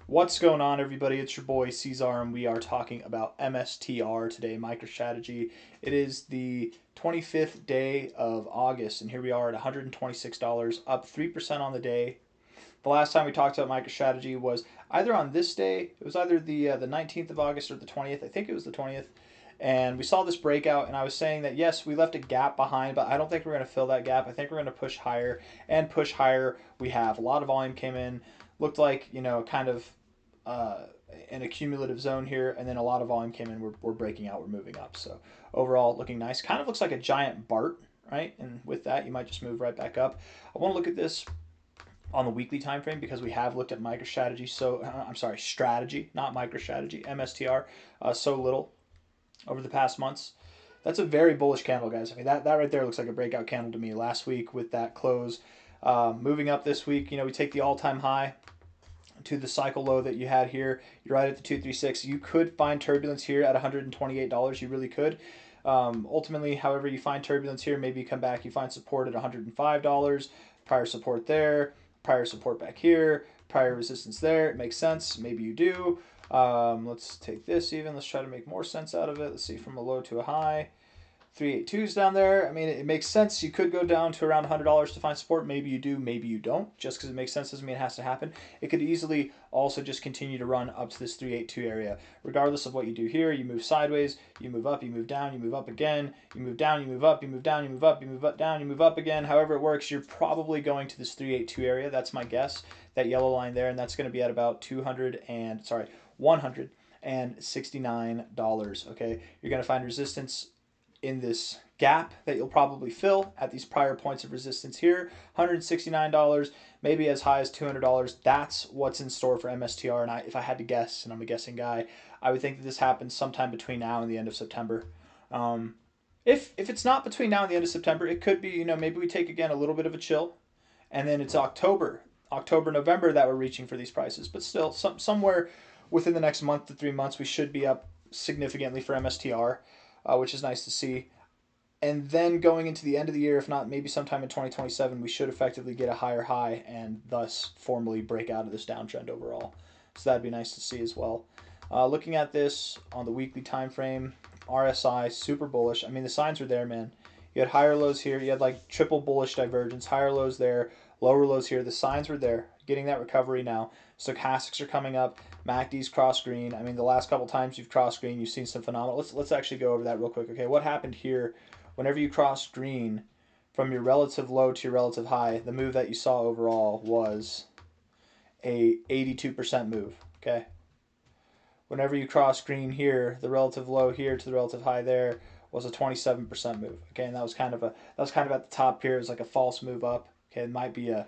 What's going on, everybody? It's your boy C-Zar, and we are talking about MSTR today, MicroStrategy. It is the 25th day of August, and here we are at $126, up 3% on the day. The last time we talked about MicroStrategy was either on this day, it was either the 19th of August or the 20th. I think it was the 20th. And we saw this breakout, and I was saying that yes, we left a gap behind, but I don't think we're going to fill that gap. I think we're going to push higher, and push higher. We have a lot of volume came in, looked like kind of uh, an accumulative zone here, and then a lot of volume came in. We're breaking out, we're moving up. So overall, looking nice. Kind of looks like a giant BART, right? And with that, you might just move right back up. I want to look at this on the weekly time frame because we have looked at MicroStrategy. So I'm sorry, strategy, not MicroStrategy, MSTR, so little over the past months. That's a very bullish candle, guys. I mean, that right there looks like a breakout candle to me. Last week with that close, moving up this week, we take the all-time high to the cycle low that you had here. You're right at the 236. You could find turbulence here at $128. You really could. Ultimately, however, you find turbulence here, maybe you come back, you find support at $105. Prior support there, prior support back here, prior resistance there. It makes sense. Maybe you do. Let's take this even. Let's try to make more sense out of it. Let's see, from a low to a high. 382's down there. I mean, it makes sense. You could go down to around $100 to find support. Maybe you do, maybe you don't. Just because it makes sense doesn't mean it has to happen. It could easily also just continue to run up to this 382 area. Regardless of what you do here, you move sideways, you move up, you move down, you move up again, you move down, you move up, you move down, you move up, you move up, down, you move up again. However it works, you're probably going to this 382 area. That's my guess. That yellow line there, and that's going to be at about $169. Okay, you're going to find resistance in this gap that you'll probably fill at these prior points of resistance here. $169, maybe as high as $200. That's what's in store for MSTR. And if I had to guess, and I'm a guessing guy, I would think that this happens sometime between now and the end of September. If it's not between now and the end of September, it could be, maybe we take again a little bit of a chill, and then it's October, November that we're reaching for these prices. But still, somewhere within the next month to 3 months, we should be up significantly for MSTR. Which is nice to see. And then going into the end of the year, if not maybe sometime in 2027, we should effectively get a higher high and thus formally break out of this downtrend overall. So that'd be nice to see as well. Looking at this on the weekly time frame, RSI, super bullish. I mean, the signs were there, man. You had higher lows here. You had like triple bullish divergence, higher lows there, lower lows here. The signs were there. Getting that recovery now. Stochastics are coming up. MACD's cross green. I mean, the last couple times you've crossed green, you've seen some phenomenal. Let's actually go over that real quick. Okay, what happened here? Whenever you cross green from your relative low to your relative high, the move that you saw overall was a 82% move. Okay. Whenever you cross green here, the relative low here to the relative high there was a 27% move. Okay, and that was kind of at the top here. It was like a false move up. Okay, it might be a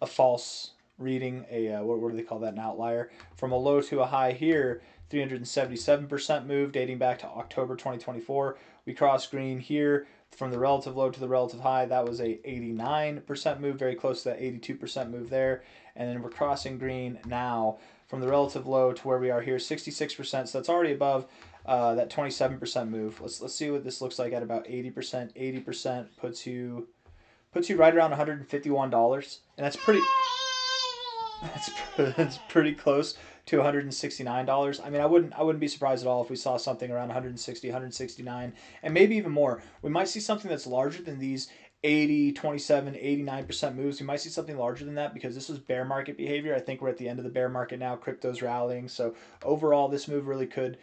false reading, what do they call that, an outlier. From a low to a high here, 377% move dating back to October 2024. We crossed green here from the relative low to the relative high. That was a 89% move, very close to that 82% move there. And then we're crossing green now from the relative low to where we are here, 66%. So that's already above that 27% move. Let's see what this looks like at about 80%. 80% puts you right around $151, and that's pretty. That's pretty close to $169. I mean, I wouldn't be surprised at all if we saw something around 160, 169, and maybe even more. We might see something that's larger than these 80, 27, 89% moves. We might see something larger than that because this was bear market behavior. I think we're at the end of the bear market now. Crypto's rallying. So overall, this move really could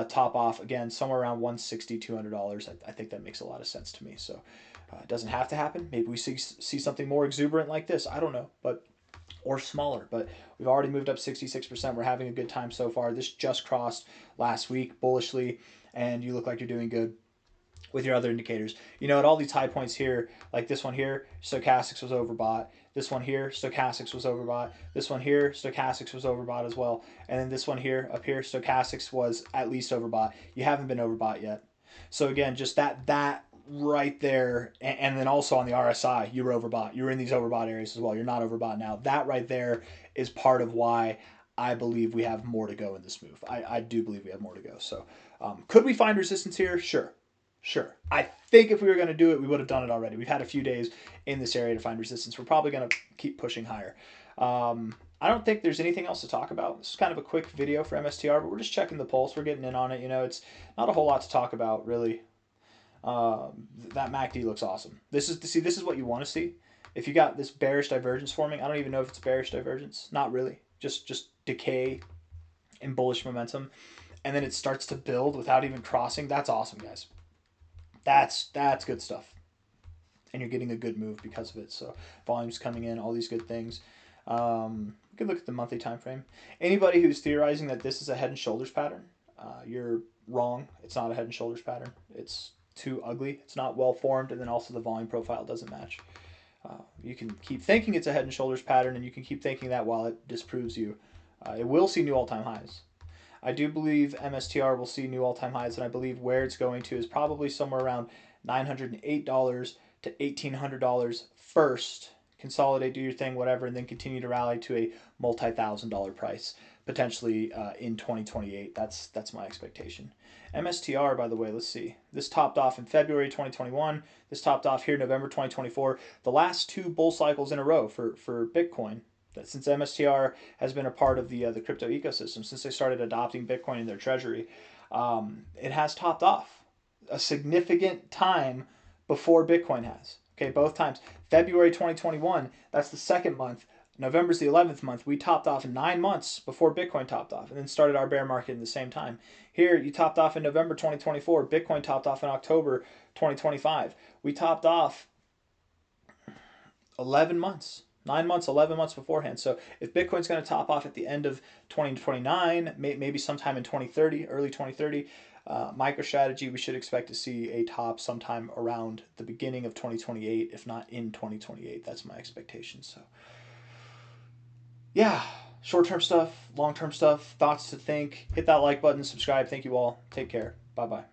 top off, again, somewhere around $160, $200. I think that makes a lot of sense to me. So it doesn't have to happen. Maybe we see something more exuberant like this. I don't know, or smaller, but we've already moved up 66%. We're having a good time so far. This just crossed last week bullishly, and you look like you're doing good with your other indicators. At all these high points here, like this one here, stochastics was overbought. This one here, stochastics was overbought. This one here, stochastics was overbought as well. And then this one here, up here, stochastics was at least overbought. You haven't been overbought yet. So again, just that right there, and then also on the RSI, you were overbought. You were in these overbought areas as well. You're not overbought now. That right there is part of why I believe we have more to go in this move. I do believe we have more to go. So could we find resistance here? Sure. I think if we were going to do it, we would have done it already. We've had a few days in this area to find resistance. We're probably going to keep pushing higher. I don't think there's anything else to talk about. This is kind of a quick video for MSTR, but we're just checking the pulse. We're getting in on it. You know, it's not a whole lot to talk about, really. That MACD looks awesome. This is what you want to see. If you got this bearish divergence forming, I don't even know if it's bearish divergence. Not really. Just decay and bullish momentum, and then it starts to build without even crossing. That's awesome, guys. That's good stuff. And you're getting a good move because of it. So volume's coming in, all these good things. You can look at the monthly time frame. Anybody who's theorizing that this is a head and shoulders pattern, you're wrong. It's not a head and shoulders pattern. It's too ugly. It's not well formed, and then also the volume profile doesn't match. You can keep thinking it's a head and shoulders pattern, and you can keep thinking that while it disproves you. It will see new all-time highs. I do believe MSTR will see new all-time highs, and I believe where it's going to is probably somewhere around $908 to $1,800 first. Consolidate, do your thing, whatever, and then continue to rally to a multi-$1,000 price, potentially in 2028. That's my expectation. MSTR, by the way, let's see. This topped off in February 2021. This topped off here November 2024. The last two bull cycles in a row for Bitcoin. Since MSTR has been a part of the crypto ecosystem, since they started adopting Bitcoin in their treasury, it has topped off a significant time before Bitcoin has. Okay, both times. February 2021, that's the second month. November's the 11th month. We topped off in 9 months before Bitcoin topped off, and then started our bear market in the same time. Here, you topped off in November 2024. Bitcoin topped off in October 2025. We topped off 11 months. 9 months, 11 months beforehand. So if Bitcoin's going to top off at the end of 2029, maybe sometime in 2030, early 2030, MicroStrategy, we should expect to see a top sometime around the beginning of 2028, if not in 2028. That's my expectation. So, yeah, short-term stuff, long-term stuff, thoughts to think. Hit that like button, subscribe. Thank you all. Take care. Bye-bye.